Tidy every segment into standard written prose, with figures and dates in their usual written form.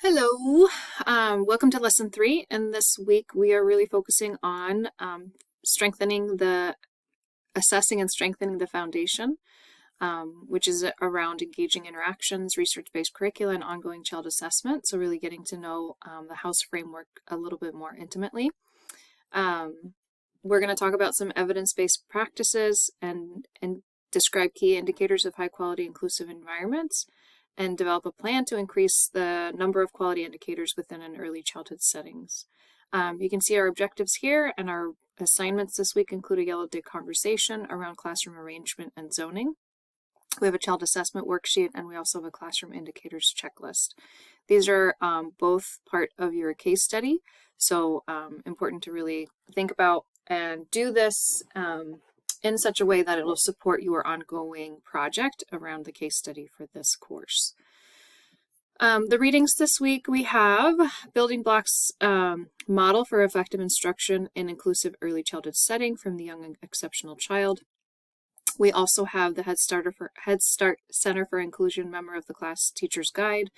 Hello, welcome to lesson 3, and this week we are really focusing on assessing and strengthening the foundation, which is around engaging interactions, research-based curricula, and ongoing child assessment. So really getting to know the house framework a little bit more intimately. We're going to talk about some evidence-based practices and describe key indicators of high-quality inclusive environments, and develop a plan to increase the number of quality indicators within an early childhood settings. You can see our objectives here, and our assignments this week include a Yellow Dig conversation around classroom arrangement and zoning. We have a child assessment worksheet, and we also have a classroom indicators checklist. These are both part of your case study, so important to really think about and do this in such a way that it will support your ongoing project around the case study for this course. The readings this week, we have Building Blocks Model for Effective Instruction in Inclusive Early Childhood Setting from the Young and Exceptional Child. We also have the Head Start Center for Inclusion Member of the Class Teacher's Guide,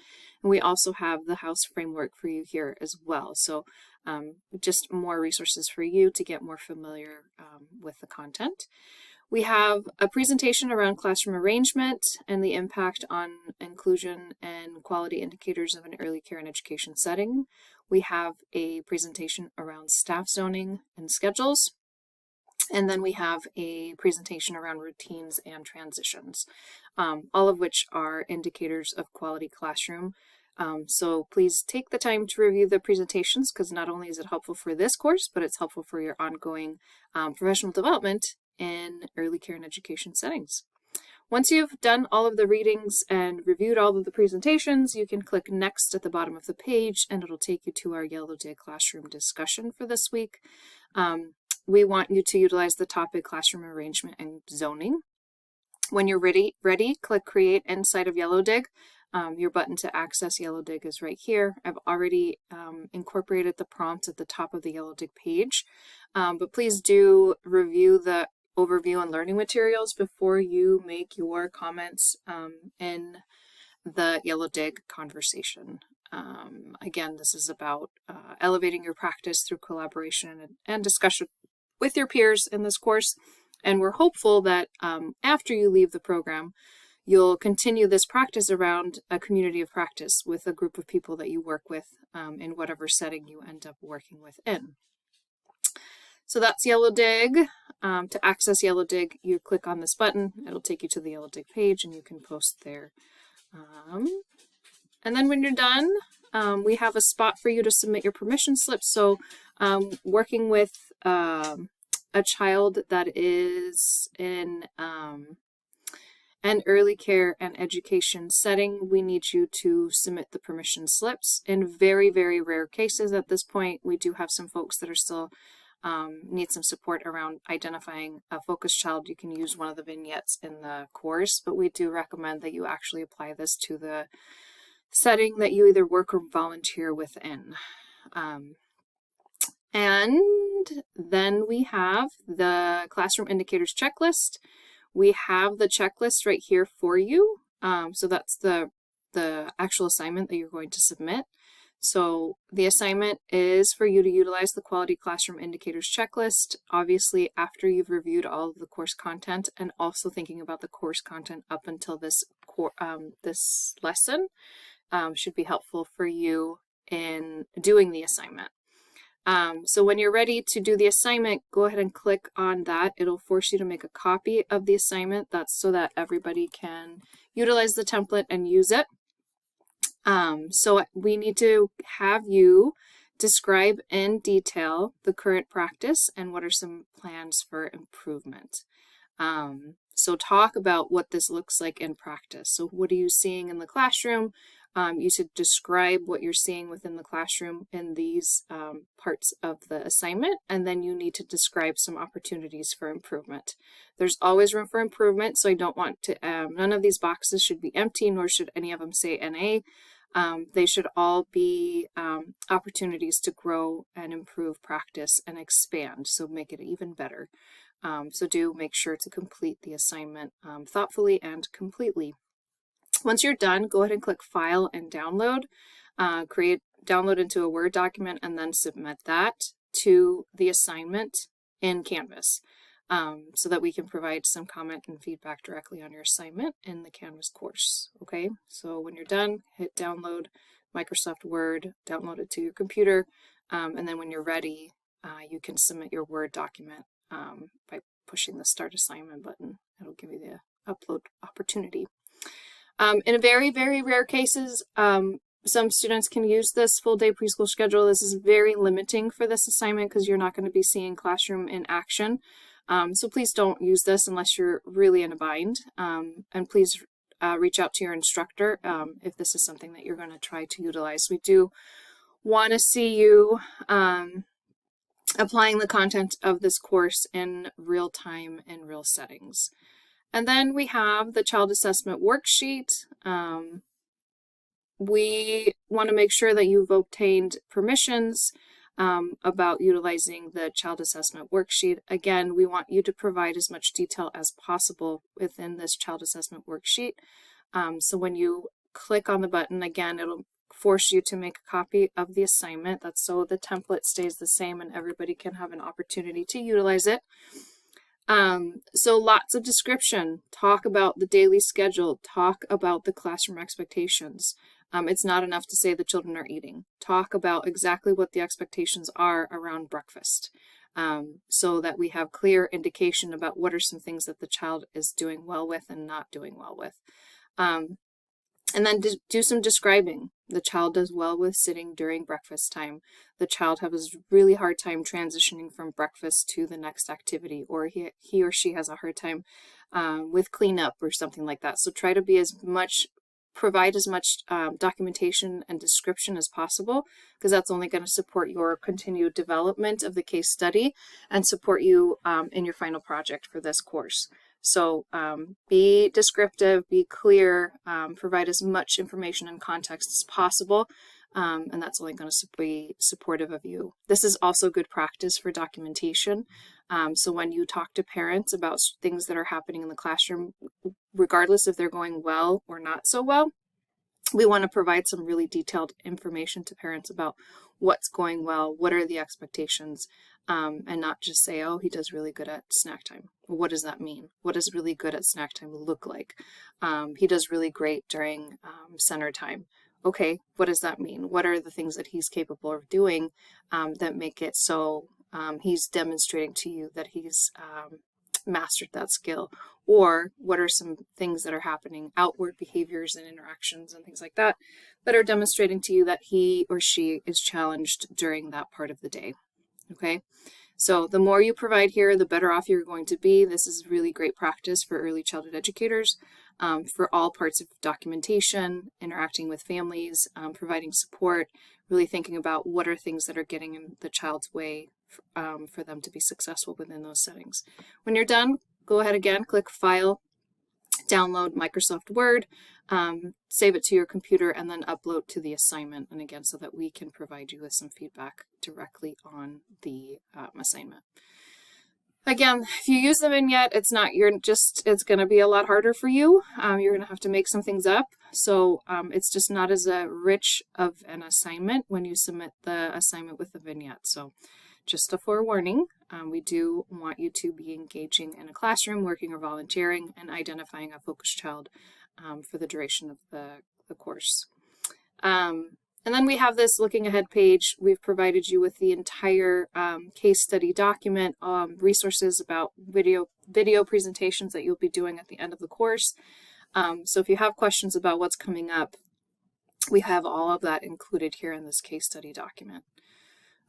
and we also have the house framework for you here as well. So just more resources for you to get more familiar with the content. We have a presentation around classroom arrangement and the impact on inclusion and quality indicators of an early care and education setting. We have a presentation around staff zoning and schedules. And then we have a presentation around routines and transitions, all of which are indicators of quality classroom. So please take the time to review the presentations, because not only is it helpful for this course, but it's helpful for your ongoing professional development in early care and education settings. Once you've done all of the readings and reviewed all of the presentations, you can click Next at the bottom of the page, and it'll take you to our Yellow Dig classroom discussion for this week. We want you to utilize the topic classroom arrangement and zoning. When you're ready, click Create inside of Yellow Dig. Your button to access Yellow Dig is right here. I've already incorporated the prompts at the top of the Yellow Dig page, but please do review the overview and learning materials before you make your comments in the Yellow Dig conversation. Again, this is about elevating your practice through collaboration and discussion with your peers in this course, and we're hopeful that after you leave the program, you'll continue this practice around a community of practice with a group of people that you work with in whatever setting you end up working within. So that's Yellow Dig. To access Yellow Dig, you click on this button. It'll take you to the Yellow Dig page, and you can post there. And then when you're done, we have a spot for you to submit your permission slip. So working with a child that is in an early care and education setting, we need you to submit the permission slips. In very, very rare cases at this point, we do have some folks that are still need some support around identifying a focus child. You can use one of the vignettes in the course, but we do recommend that you actually apply this to the setting that you either work or volunteer within. And then we have the classroom indicators checklist. We have the checklist right here for you. So that's the actual assignment that you're going to submit. So the assignment is for you to utilize the quality classroom indicators checklist, obviously after you've reviewed all of the course content and also thinking about the course content up until this lesson should be helpful for you in doing the assignment. So when you're ready to do the assignment, go ahead and click on that. It'll force you to make a copy of the assignment. That's so that everybody can utilize the template and use it. So we need to have you describe in detail the current practice and what are some plans for improvement. So talk about what this looks like in practice. So what are you seeing in the classroom? You should describe what you're seeing within the classroom in these parts of the assignment, and then you need to describe some opportunities for improvement. There's always room for improvement, so I don't want to, none of these boxes should be empty, nor should any of them say NA. They should all be opportunities to grow and improve practice and expand, so make it even better. So do make sure to complete the assignment thoughtfully and completely. Once you're done, go ahead and click File and Download. download into a Word document, and then submit that to the assignment in Canvas, so that we can provide some comment and feedback directly on your assignment in the Canvas course. Okay, so when you're done, hit download Microsoft Word, download it to your computer, and then when you're ready, you can submit your Word document by pushing the Start Assignment button. It'll give you the upload opportunity. In very, very rare cases, some students can use this full-day preschool schedule. This is very limiting for this assignment because you're not going to be seeing classroom in action. So please don't use this unless you're really in a bind. And please reach out to your instructor if this is something that you're going to try to utilize. We do want to see you applying the content of this course in real time in real settings. And then we have the child assessment worksheet. We want to make sure that you've obtained permissions about utilizing the child assessment worksheet. Again, we want you to provide as much detail as possible within this child assessment worksheet. So when you click on the button, again, it'll force you to make a copy of the assignment. That's so the template stays the same and everybody can have an opportunity to utilize it. So lots of description, talk about the daily schedule, talk about the classroom expectations. It's not enough to say the children are eating. Talk about exactly what the expectations are around breakfast, so that we have clear indication about what are some things that the child is doing well with and not doing well with. And then do some describing. The child does well with sitting during breakfast time. The child has a really hard time transitioning from breakfast to the next activity, or he or she has a hard time with cleanup or something like that. So try to be provide as much documentation and description as possible, because that's only going to support your continued development of the case study and support you in your final project for this course. So be descriptive, be clear, provide as much information and context as possible, and that's only going to be supportive of you. This is also good practice for documentation. So when you talk to parents about things that are happening in the classroom, regardless if they're going well or not so well, we want to provide some really detailed information to parents about what's going well, what are the expectations, and not just say, oh, he does really good at snack time. Well, what does that mean? What does really good at snack time look like? He does really great during center time. Okay, what does that mean? What are the things that he's capable of doing that make it so he's demonstrating to you that he's mastered that skill? Or what are some things that are happening, outward behaviors and interactions and things like that, that are demonstrating to you that he or she is challenged during that part of the day? Okay, so the more you provide here, the better off you're going to be. This is really great practice for early childhood educators for all parts of documentation, interacting with families, providing support, really thinking about what are things that are getting in the child's way for them to be successful within those settings. When you're done, go ahead again, click File, download Microsoft Word, save it to your computer, and then upload to the assignment. And again, so that we can provide you with some feedback directly on the assignment. Again, if you use the vignette, it's going to be a lot harder for you. You're going to have to make some things up. So it's just not as rich of an assignment when you submit the assignment with the vignette. So just a forewarning, we do want you to be engaging in a classroom, working or volunteering, and identifying a focus child for the duration of the course. And then we have this looking ahead page. We've provided you with the entire case study document, resources about video presentations that you'll be doing at the end of the course. So if you have questions about what's coming up, we have all of that included here in this case study document.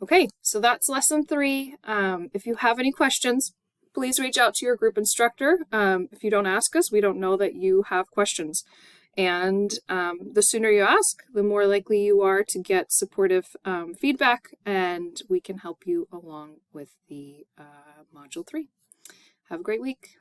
Okay, so that's lesson 3. If you have any questions, please reach out to your group instructor. If you don't ask us, we don't know that you have questions. And the sooner you ask, the more likely you are to get supportive feedback, and we can help you along with the Module 3. Have a great week.